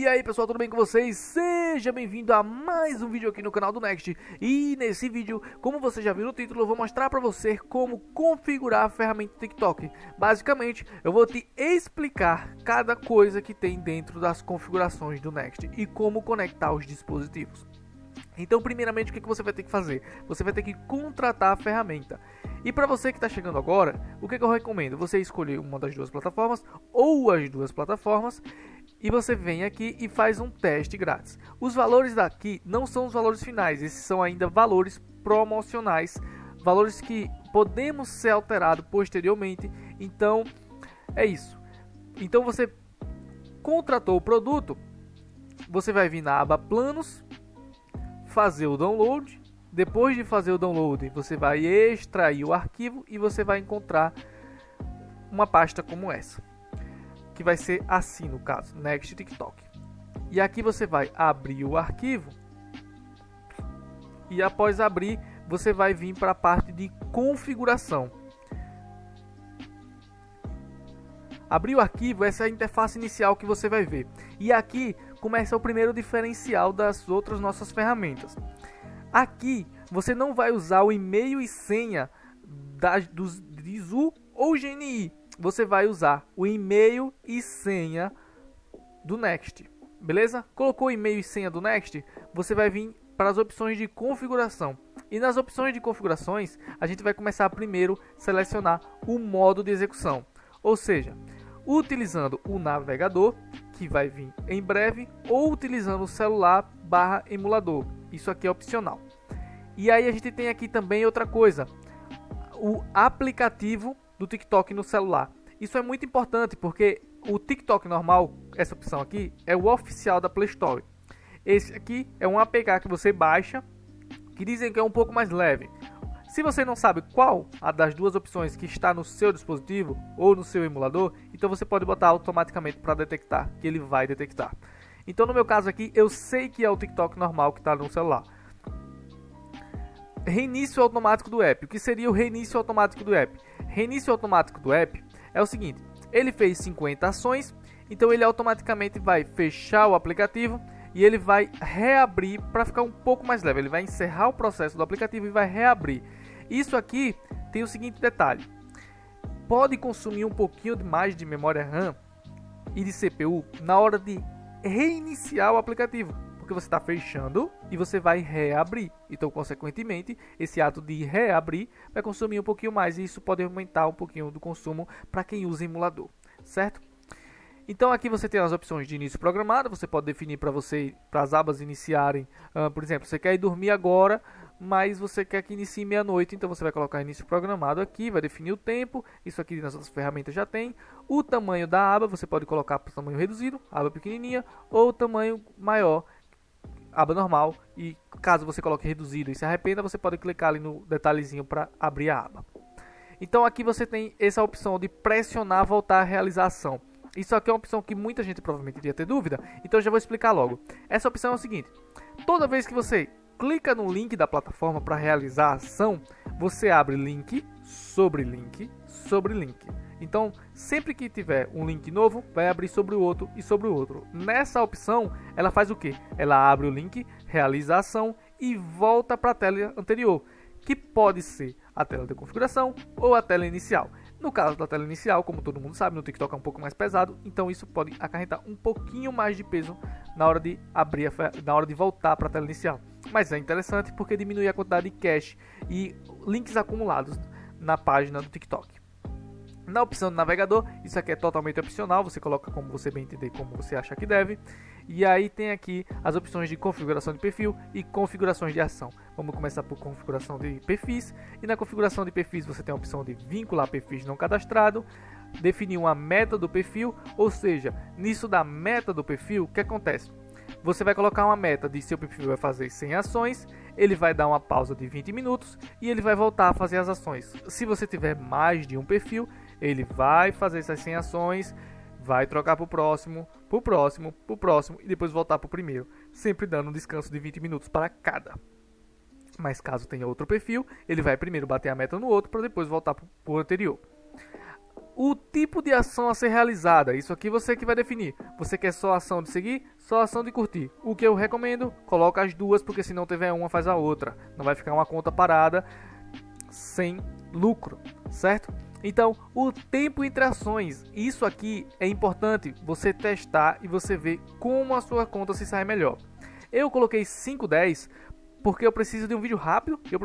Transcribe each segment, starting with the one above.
E aí pessoal, tudo bem com vocês? Seja bem-vindo a mais um vídeo aqui no canal do Next. E nesse vídeo, como você já viu no título, eu vou mostrar para você como configurar a ferramenta TikTok. Basicamente, eu vou te explicar cada coisa que tem dentro das configurações do Next e como conectar os dispositivos. Então, primeiramente, o que você vai ter que fazer? Você vai ter que contratar a ferramenta. E para você que está chegando agora, o que eu recomendo? Você escolher uma das duas plataformas ou as duas plataformas e você vem aqui e faz um teste grátis. Os valores daqui não são os valores finais, esses são ainda valores promocionais, valores que podemos ser alterados posteriormente. Então, é isso. Então, você contratou o produto, você vai vir na aba Planos, fazer o download. Depois de fazer o download, você vai extrair o arquivo e você vai encontrar uma pasta como essa, que vai ser assim no caso, Next TikTok. E aqui você vai abrir o arquivo e após abrir, você vai vir para a parte de configuração. Abrir o arquivo, essa é a interface inicial que você vai ver. E aqui começa o primeiro diferencial das outras nossas ferramentas. Aqui você não vai usar o e-mail e senha dos Dizu ou GNI. Você vai usar o e-mail e senha do Next. Beleza? Colocou o e-mail e senha do Next, você vai vir para as opções de configuração. E nas opções de configurações, a gente vai começar primeiro a selecionar o modo de execução. Ou seja, utilizando o navegador, que vai vir em breve, ou utilizando o celular / emulador. Isso aqui é opcional. E aí a gente tem aqui também outra coisa, o aplicativo do TikTok no celular. Isso é muito importante porque o TikTok normal, essa opção aqui, é o oficial da Play Store. Esse aqui é um APK que você baixa, que dizem que é um pouco mais leve. Se você não sabe qual a das duas opções que está no seu dispositivo ou no seu emulador, então você pode botar automaticamente para detectar, que ele vai detectar. Então no meu caso aqui, eu sei que é o TikTok normal que está no celular. Reinício automático do app. O que seria o reinício automático do app? Reinício automático do app é o seguinte, ele fez 50 ações, então ele automaticamente vai fechar o aplicativo e ele vai reabrir para ficar um pouco mais leve. Ele vai encerrar o processo do aplicativo e vai reabrir. Isso aqui tem o seguinte detalhe, pode consumir um pouquinho mais de memória RAM e de CPU na hora de reiniciar o aplicativo, porque você está fechando e você vai reabrir. Então, consequentemente, esse ato de reabrir vai consumir um pouquinho mais e isso pode aumentar um pouquinho do consumo para quem usa emulador, certo? Então, aqui você tem as opções de início programado. Você pode definir para as abas iniciarem. Por exemplo, você quer ir dormir agora, mas você quer que inicie meia-noite. Então, você vai colocar início programado aqui, vai definir o tempo. Isso aqui nas outras ferramentas já tem. O tamanho da aba, você pode colocar para o tamanho reduzido, aba pequenininha, ou tamanho maior, aba normal. E caso você coloque reduzido e se arrependa, você pode clicar ali no detalhezinho para abrir a aba. Então, aqui você tem essa opção de pressionar voltar à realização. Isso aqui é uma opção que muita gente provavelmente iria ter dúvida, então eu já vou explicar logo. Essa opção é o seguinte, toda vez que você clica no link da plataforma para realizar a ação, você abre link sobre link sobre link. Então, sempre que tiver um link novo, vai abrir sobre o outro e sobre o outro. Nessa opção, ela faz o quê? Ela abre o link, realiza a ação e volta para a tela anterior, que pode ser a tela de configuração ou a tela inicial. No caso da tela inicial, como todo mundo sabe, no TikTok é um pouco mais pesado, então isso pode acarretar um pouquinho mais de peso na hora de abrir, na hora de voltar para a tela inicial. Mas é interessante porque diminui a quantidade de cache e links acumulados na página do TikTok. Na opção do navegador, isso aqui é totalmente opcional, você coloca como você bem entender, como você acha que deve. E aí tem aqui as opções de configuração de perfil e configurações de ação. Vamos começar por configuração de perfis. E na configuração de perfis você tem a opção de vincular perfis não cadastrado, definir uma meta do perfil, ou seja, nisso da meta do perfil, o que acontece? Você vai colocar uma meta de seu perfil vai fazer 100 ações, ele vai dar uma pausa de 20 minutos e ele vai voltar a fazer as ações. Se você tiver mais de um perfil, ele vai fazer essas 100 ações, vai trocar para o próximo, para o próximo, para o próximo e depois voltar para o primeiro, sempre dando um descanso de 20 minutos para cada. Mas caso tenha outro perfil, ele vai primeiro bater a meta no outro para depois voltar para o anterior. o tipo de ação a ser realizada, isso aqui você que vai definir. Você quer só ação de seguir, só ação de curtir. O que eu recomendo, coloca as duas, porque se não tiver uma, faz a outra. Não vai ficar uma conta parada sem lucro, certo? Então, o tempo entre ações, isso aqui é importante você testar e você ver como a sua conta se sai melhor. Eu coloquei 5-10 porque eu preciso de um vídeo rápido e eu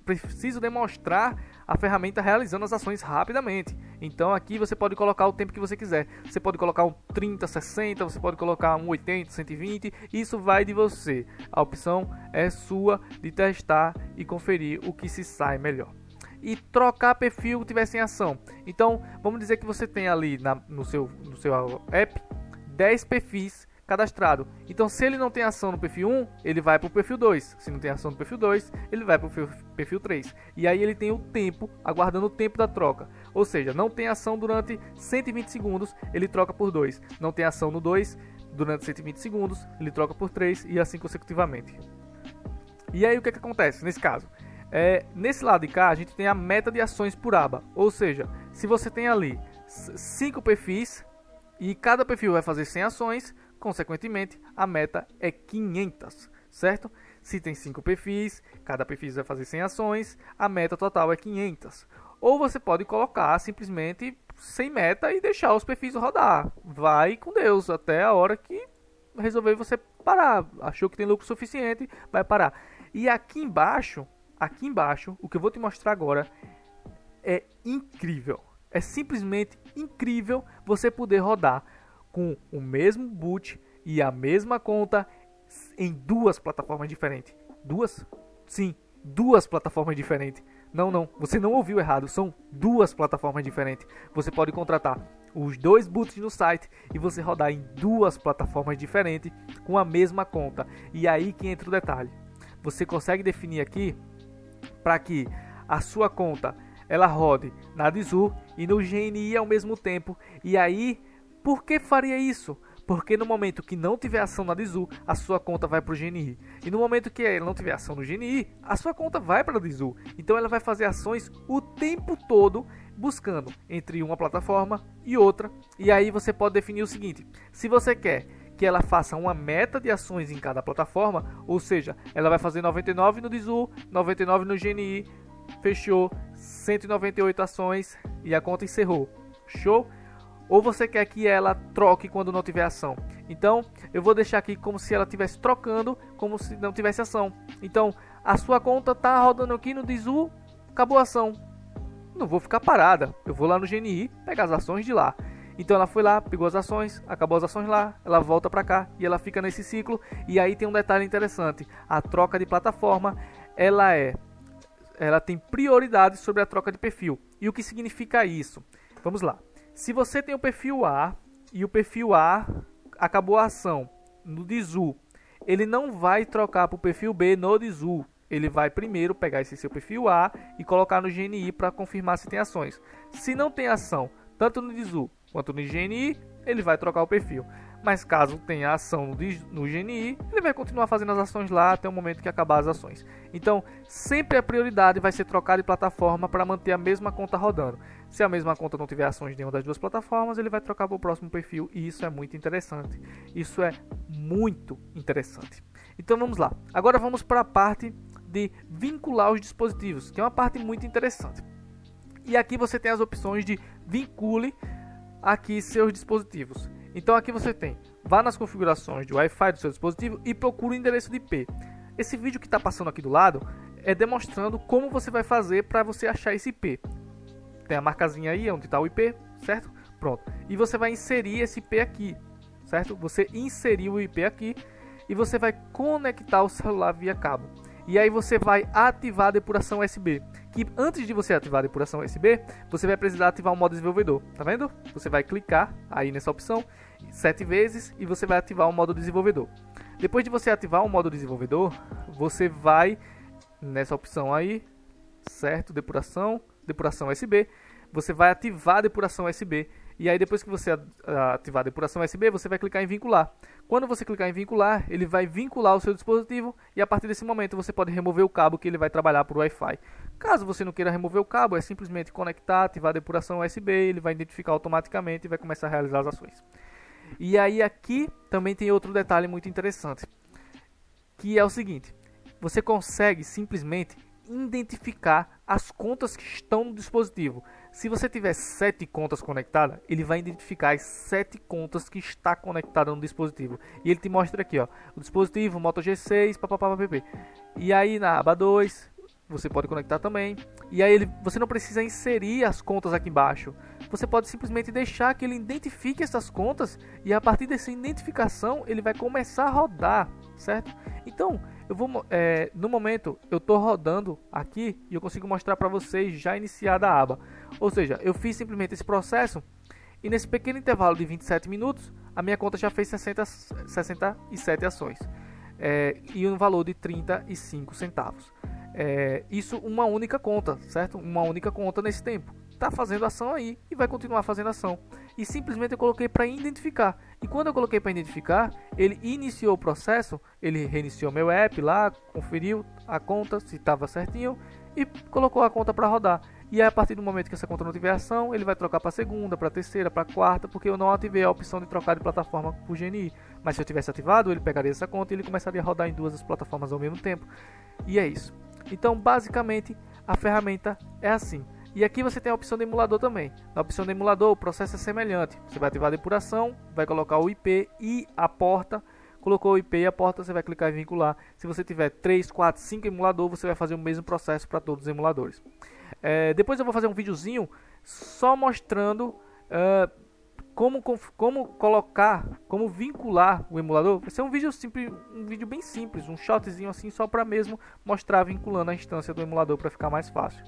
preciso demonstrar a ferramenta realizando as ações rapidamente. Então aqui você pode colocar o tempo que você quiser. Você pode colocar um 30, 60, você pode colocar um 80, 120. Isso vai de você. A opção é sua de testar e conferir o que se sai melhor. E trocar perfil que tiver sem ação. Então vamos dizer que você tem ali no seu app 10 perfis cadastrado. Então se ele não tem ação no perfil 1, ele vai para o perfil 2. Se não tem ação no perfil 2, ele vai para o perfil 3. E aí ele tem o tempo, aguardando o tempo da troca. Ou seja, não tem ação durante 120 segundos, ele troca por 2. Não tem ação no 2, durante 120 segundos, ele troca por 3 e assim consecutivamente. E aí o que acontece nesse caso? Nesse lado de cá a gente tem a meta de ações por aba. Ou seja, se você tem ali 5 perfis e cada perfil vai fazer 100 ações, consequentemente, a meta é 500, certo? Se tem 5 perfis, cada perfil vai fazer 100 ações, a meta total é 500. Ou você pode colocar simplesmente sem meta e deixar os perfis rodar. Vai com Deus até a hora que resolver você parar. Achou que tem lucro suficiente, vai parar. E aqui embaixo, o que eu vou te mostrar agora é incrível. É simplesmente incrível você poder rodar com o mesmo boot e a mesma conta em 2 plataformas diferentes. 2? Sim, 2 plataformas diferentes. Não, você não ouviu errado, são 2 plataformas diferentes. Você pode contratar os 2 boots no site e você rodar em 2 plataformas diferentes com a mesma conta. E aí que entra o detalhe. Você consegue definir aqui para que a sua conta ela rode na Dizur e no GNI ao mesmo tempo. E aí, por que faria isso? Porque no momento que não tiver ação na Dizur, a sua conta vai para o GNI. E no momento que ela não tiver ação no GNI, a sua conta vai para a Dizur. Então ela vai fazer ações o tempo todo, buscando entre uma plataforma e outra. E aí você pode definir o seguinte: se você quer que ela faça uma meta de ações em cada plataforma, ou seja, ela vai fazer 99 no Dizur, 99 no GNI, fechou, 198 ações e a conta encerrou. Show? Ou você quer que ela troque quando não tiver ação. Então, eu vou deixar aqui como se ela estivesse trocando, como se não tivesse ação. Então, a sua conta está rodando aqui no Dizur, acabou a ação. Não vou ficar parada, eu vou lá no GNI, pegar as ações de lá. Então ela foi lá, pegou as ações, acabou as ações lá, ela volta para cá e ela fica nesse ciclo. E aí tem um detalhe interessante, a troca de plataforma, ela tem prioridade sobre a troca de perfil. E o que significa isso? Vamos lá. Se você tem o perfil A e o perfil A acabou a ação no Dizur, ele não vai trocar para o perfil B no Dizur. Ele vai primeiro pegar esse seu perfil A e colocar no GNI para confirmar se tem ações. Se não tem ação, tanto no Dizur quanto no GNI, ele vai trocar o perfil. Mas caso tenha ação no GNI, ele vai continuar fazendo as ações lá até o momento que acabar as ações. Então, sempre a prioridade vai ser trocar de plataforma para manter a mesma conta rodando. Se a mesma conta não tiver ações em nenhuma das 2 plataformas, ele vai trocar para o próximo perfil e isso é muito interessante. Isso é muito interessante. Então vamos lá. Agora vamos para a parte de vincular os dispositivos, que é uma parte muito interessante. E aqui você tem as opções de vincule aqui seus dispositivos. Então aqui você tem, vá nas configurações de Wi-Fi do seu dispositivo e procure o endereço de IP. Esse vídeo que está passando aqui do lado é demonstrando como você vai fazer para você achar esse IP. Tem a marcazinha aí onde está o IP, certo? Pronto. E você vai inserir esse IP aqui, certo? Você inseriu o IP aqui e você vai conectar o celular via cabo. E aí você vai ativar a depuração USB. Que antes de você ativar a depuração USB, você vai precisar ativar o modo desenvolvedor. Tá vendo? Você vai clicar aí nessa opção 7 vezes e você vai ativar o modo desenvolvedor. Depois de você ativar o modo desenvolvedor, você vai nessa opção aí, certo? Depuração USB. Você vai ativar a depuração USB E aí depois que você ativar a depuração USB, você vai clicar em vincular. Quando você clicar em vincular, ele vai vincular o seu dispositivo e a partir desse momento você pode remover o cabo que ele vai trabalhar por Wi-Fi. Caso você não queira remover o cabo, é simplesmente conectar, ativar a depuração USB, ele vai identificar automaticamente e vai começar a realizar as ações. E aí aqui também tem outro detalhe muito interessante, que é o seguinte: você consegue simplesmente identificar as contas que estão no dispositivo. Se você tiver 7 contas conectadas, ele vai identificar as 7 contas que está conectada no dispositivo. E ele te mostra aqui, ó, o dispositivo Moto G6, papapá. E aí na aba 2, você pode conectar também. E aí você não precisa inserir as contas aqui embaixo. Você pode simplesmente deixar que ele identifique essas contas e a partir dessa identificação ele vai começar a rodar, certo? Então, no momento eu estou rodando aqui e eu consigo mostrar para vocês já iniciada a aba. Ou seja, eu fiz simplesmente esse processo e nesse pequeno intervalo de 27 minutos a minha conta já fez 67 ações e um valor de 35 centavos. Isso uma única conta, certo? Uma única conta nesse tempo. Está fazendo ação aí e vai continuar fazendo ação. E simplesmente eu coloquei para identificar. E quando eu coloquei para identificar, ele iniciou o processo, ele reiniciou meu app lá, conferiu a conta se estava certinho e colocou a conta para rodar. E aí, a partir do momento que essa conta não tiver ação, ele vai trocar para a segunda, para a terceira, para a quarta, porque eu não ativei a opção de trocar de plataforma por GNI. Mas se eu tivesse ativado, ele pegaria essa conta e ele começaria a rodar em duas das plataformas ao mesmo tempo. E é isso. Então, basicamente, a ferramenta é assim. E aqui você tem a opção de emulador também. Na opção de emulador, o processo é semelhante. Você vai ativar a depuração, vai colocar o IP e a porta. Colocou o IP e a porta, você vai clicar em vincular. Se você tiver 3, 4, 5 emuladores, você vai fazer o mesmo processo para todos os emuladores. Depois eu vou fazer um videozinho só mostrando como vincular o emulador. Vai ser um vídeo bem simples, um shotzinho assim só para mesmo mostrar vinculando a instância do emulador para ficar mais fácil.